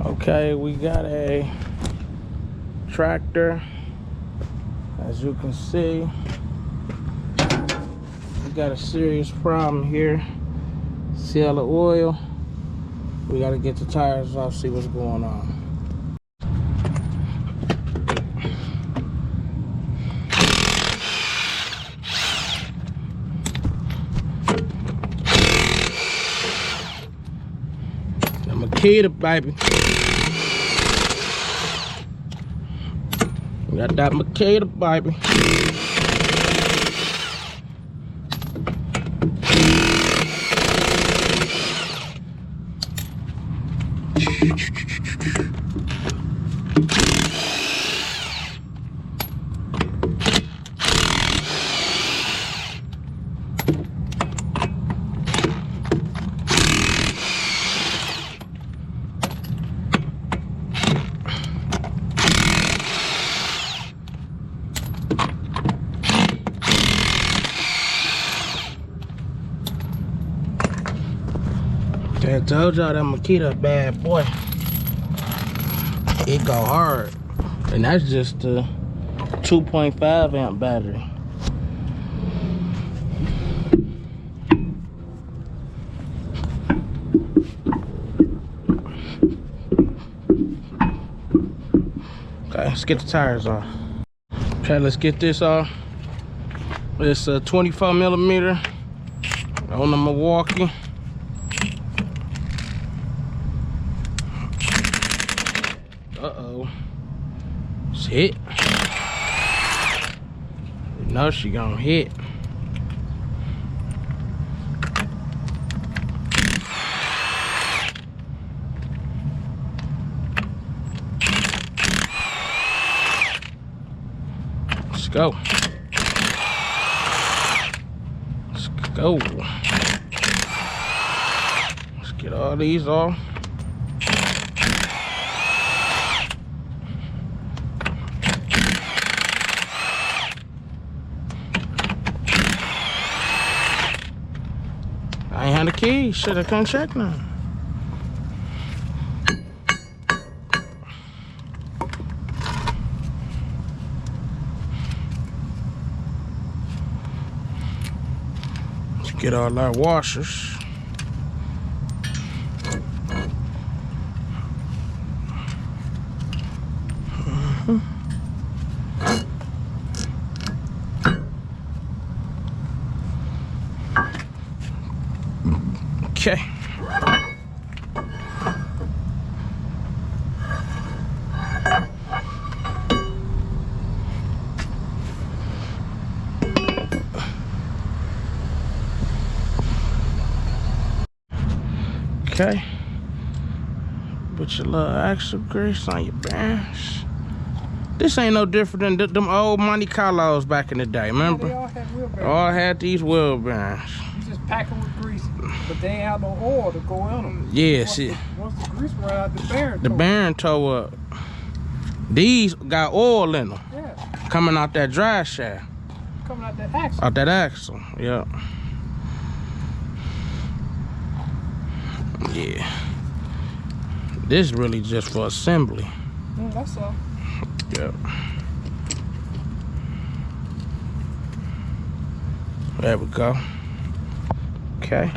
Okay, we got a tractor. As you can see, we got a serious problem here. See all the oil? We gotta get the tires off, see what's going on. I'm a kid, baby. We got that Makita, baby. I told y'all that Makita bad boy. It go hard. And that's just a 2.5 amp battery. Okay, let's get the tires off. Okay, let's get this off. It's a 24 millimeter on the Milwaukee. Uh-oh. It's hit. You know she gonna hit. Let's go. Let's go. Let's get all these off. I ain't had the key. Should have come check now. Let's get all our washers. Okay. Okay. Put your little extra grease on your bearings. This ain't no different than them old Monte Carlos back in the day, remember? Yeah, they all had wheel bearings. All had these wheel bearings. You just pack them with grease, but they ain't have no oil to go in them. Yeah, Once the grease ran out, the bearing toe up. These got oil in them. Yeah. Coming out that drive shaft. Coming out that axle. Out that axle, yeah. Yeah. This really just for assembly. That's all. Yep. There we go. Okay.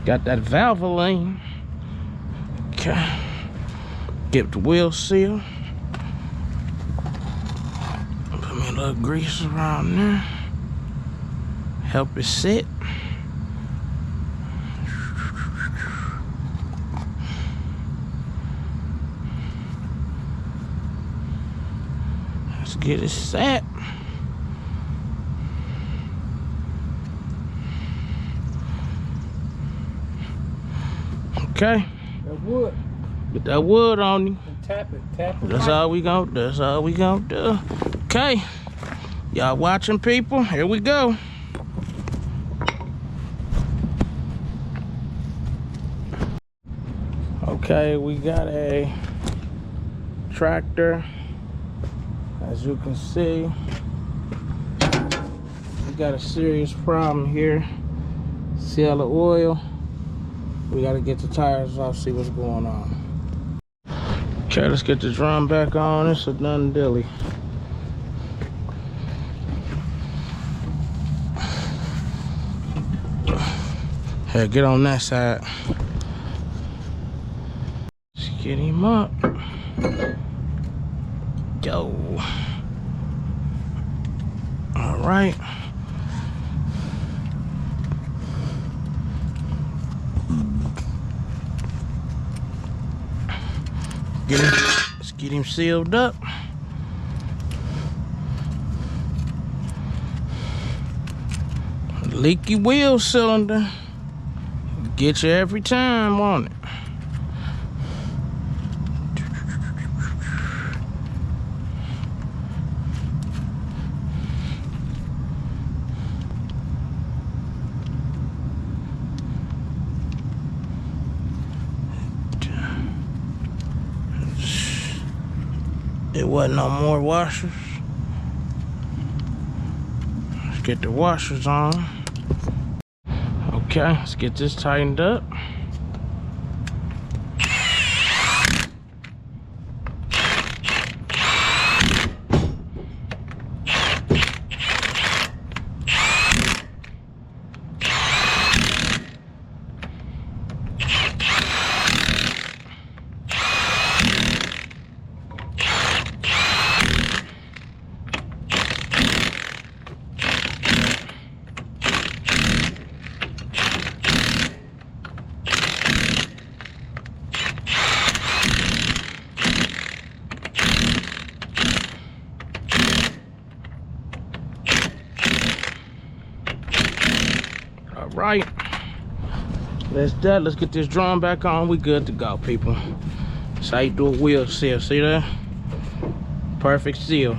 Got that Valvoline. Okay. Get the wheel seal. Put me a little grease around there. Help it sit. Let's get it set. Okay. That wood. Get that wood on you. And tap it. That's all we gonna do. That's all we gonna do. Okay. Y'all watching, people? Here we go. Okay, we got a tractor. As you can see, we got a serious problem here. See all the oil? We gotta get the tires off, see what's going on. Okay, let's get the drum back on. It's a done dilly. Here, get on that side. Let's get him up. Yo. All right. Let's get him sealed up. Leaky wheel cylinder. Get you every time, won't it? It wasn't no more washers. Let's get the washers on. Okay, let's get this tightened up. Right, that's that. Let's get this drum back on. We good to go, people. That's how you do a wheel seal. See that? Perfect seal.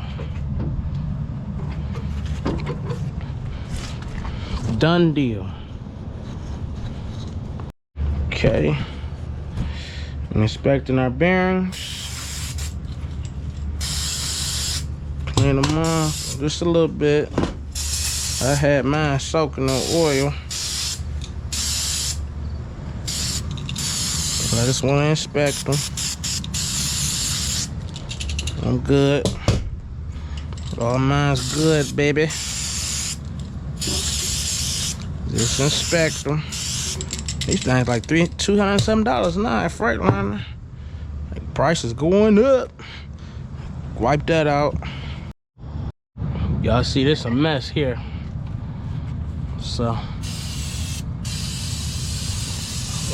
Done deal. Okay, I'm inspecting our bearings. Clean them off just a little bit. I had mine soaking in oil. I just want to inspect them. I'm good. All mine's good, baby. Just inspect them. These things like $200 something now at Freightliner. Like, price is going up. Wipe that out. Y'all see this a mess here. So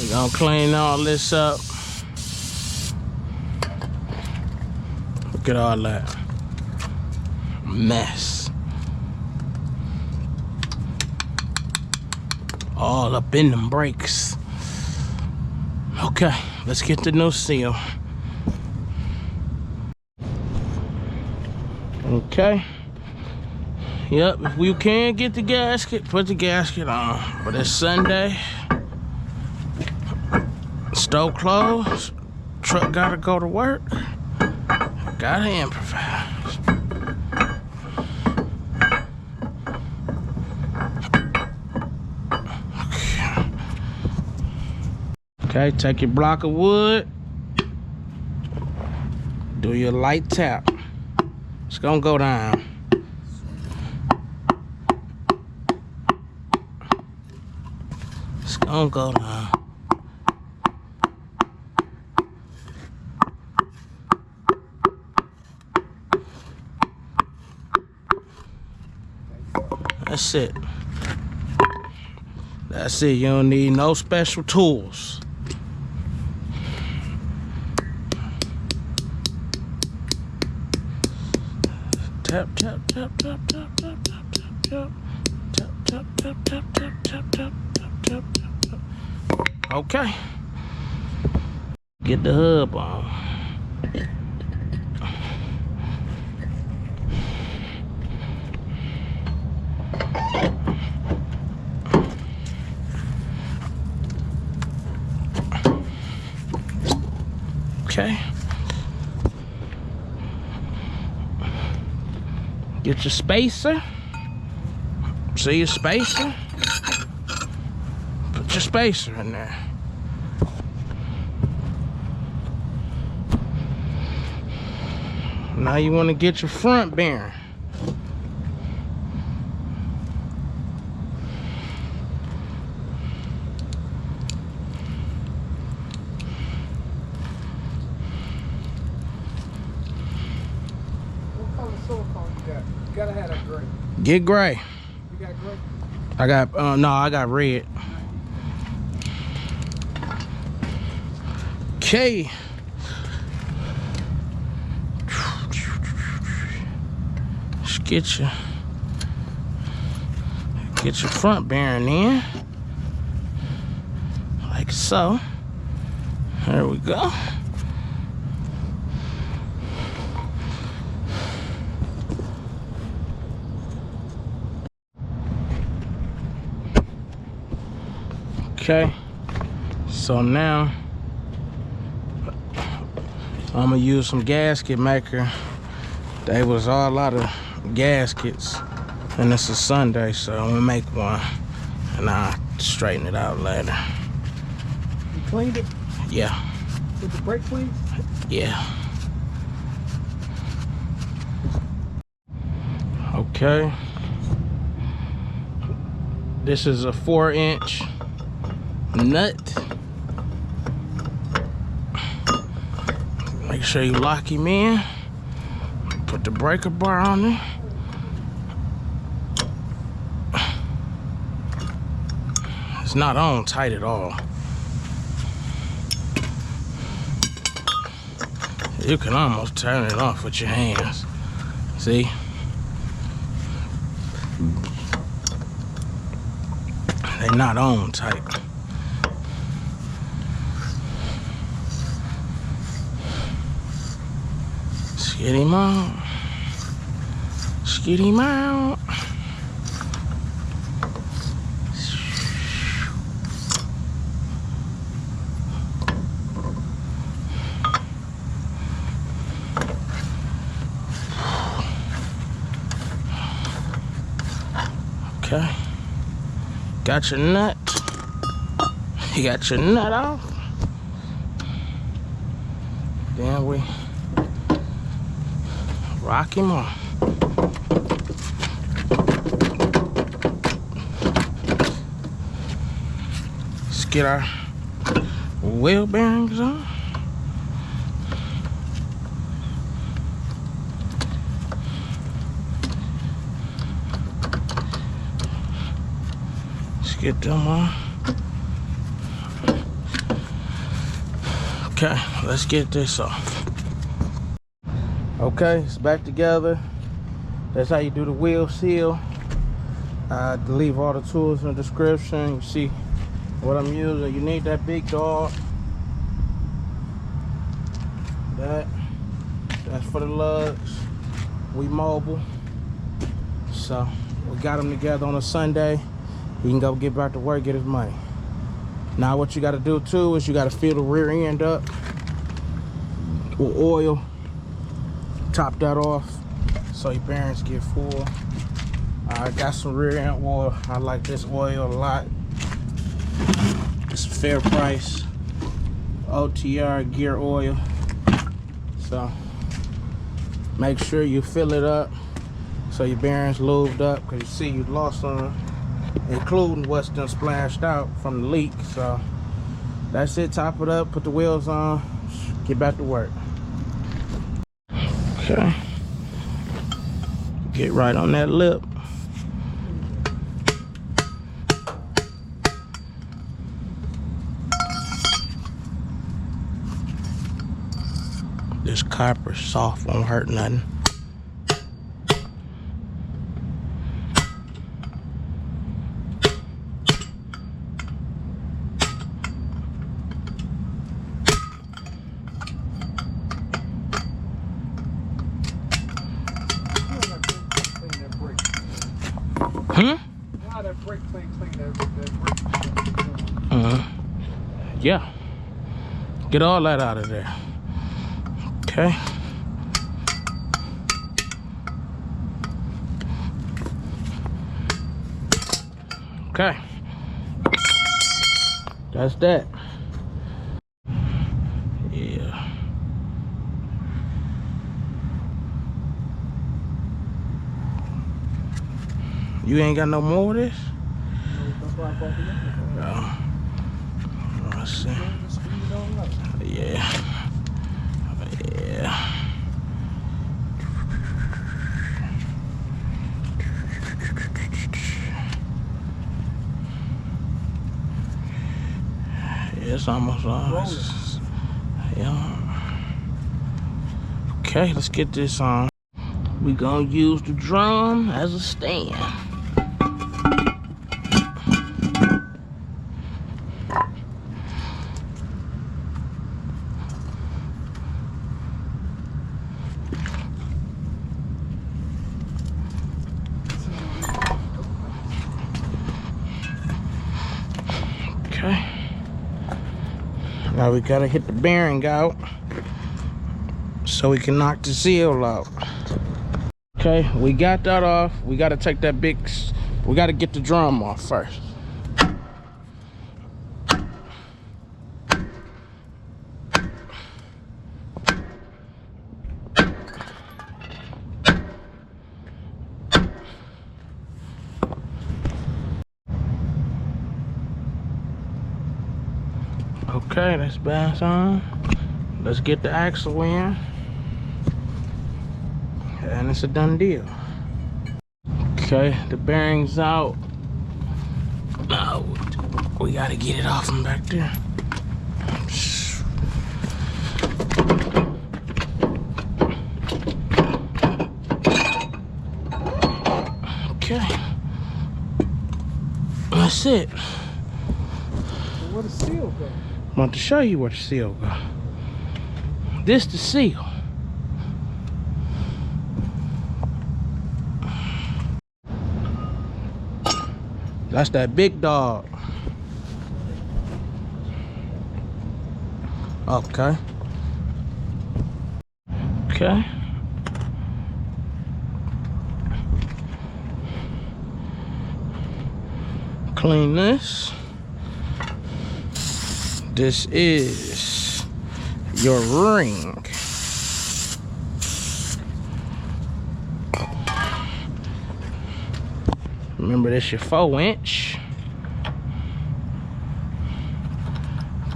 we're gonna clean all this up. Look at all that mess. All up in them brakes. Okay, let's get the new seal. Okay. Yep, if you can get the gasket, put the gasket on. But it's Sunday. Stove closed. Truck gotta go to work. Gotta improvise. Okay, take your block of wood. Do your light tap. It's gonna go down. It's gonna go down. That's it. That's it. You don't need no special tools. Tap, tap, tap, tap, tap, tap, tap, tap, tap, tap, tap, tap, tap, tap, tap, tap, tap. Okay. Get the hub on. Okay. Get your spacer. See your spacer? Put your spacer in there. Now you want to get your front bearing. What color silicone you got? You gotta have that gray. Get gray. You got gray? I got, no, I got red. Okay. Just get your front bearing in. Like so. There we go. Okay, so now I'm gonna use some gasket maker. They was all out of gaskets, and it's a Sunday, so I'm gonna make one, and I'll straighten it out later. You cleaned it Yeah, with the brake cleans? yeah. Okay. This is a 4-inch nut. Make sure you lock him in. Put the breaker bar on there. It's not on tight at all. You can almost turn it off with your hands. See? They're not on tight. Get him out. Get him out. Okay. Got your nut. You got your nut off. Then we rock him on. Let's get our wheel bearings on. Let's get them on. Okay, let's get this off. Okay, it's back together. That's how you do the wheel seal. I leave all the tools in the description. You see what I'm using. You need that big dog. That's for the lugs. We mobile. So we got them together on a Sunday. He can go get back to work, get his money. Now what you gotta do too is you gotta fill the rear end up with oil. Top that off so your bearings get full. I got some rear end oil. I like this oil a lot. It's a fair price. OTR gear oil. So make sure you fill it up so your bearings lubed up, because you see you lost some, including what's done splashed out from the leak. So that's it. Top it up, put the wheels on, get back to work. Okay, get right on that lip. This copper soft, won't hurt nothing. Now that brake clean that brake. Yeah. Get all that out of there. Okay. Okay. That's that. Yeah. You ain't got no more of this? That's why I bought the other one. Let's see. Just speed it on up. Yeah. Yeah. It's almost on. Yeah. Okay, let's get this on. We gonna use the drum as a stand. Okay. Now we gotta hit the bearing out so we can knock the seal out. Okay, we got that off. We gotta take that we gotta get the drum off first. Okay, that's bass on. Let's get the axle in. And it's a done deal. Okay, the bearing's out. Now we gotta get it off from back there. Okay. That's it. Where the seal go? I'm about to show you where the seal go. This the seal. That's that big dog. Okay. Okay. Clean this. This is your ring. Remember, this your 4-inch.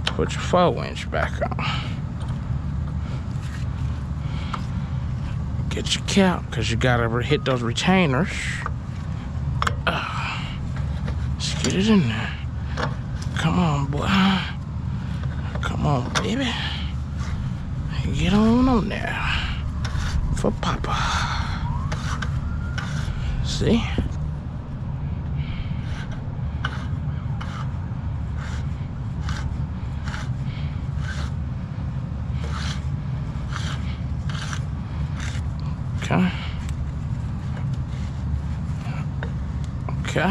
Put your 4-inch back on. Get your cap, because you gotta hit those retainers. Let's get it in there. Come on, boy. Come on, baby. Get on there. For Papa. See? Okay. Okay.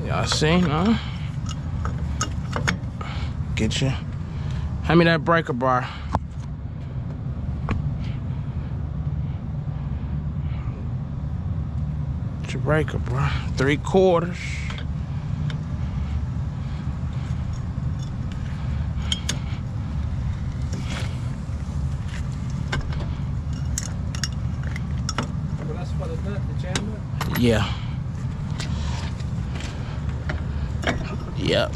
Y'all see, huh? Get you. Hand me that breaker bar. Get your breaker bar. 3/4. That's for the nut, the jam nut? Yeah. Yep.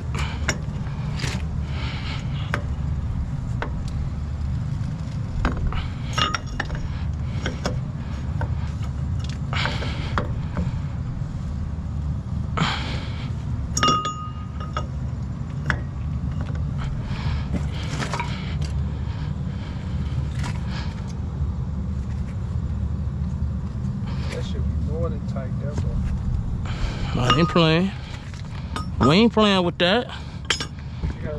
I ain't playing. We ain't playing with that. You gotta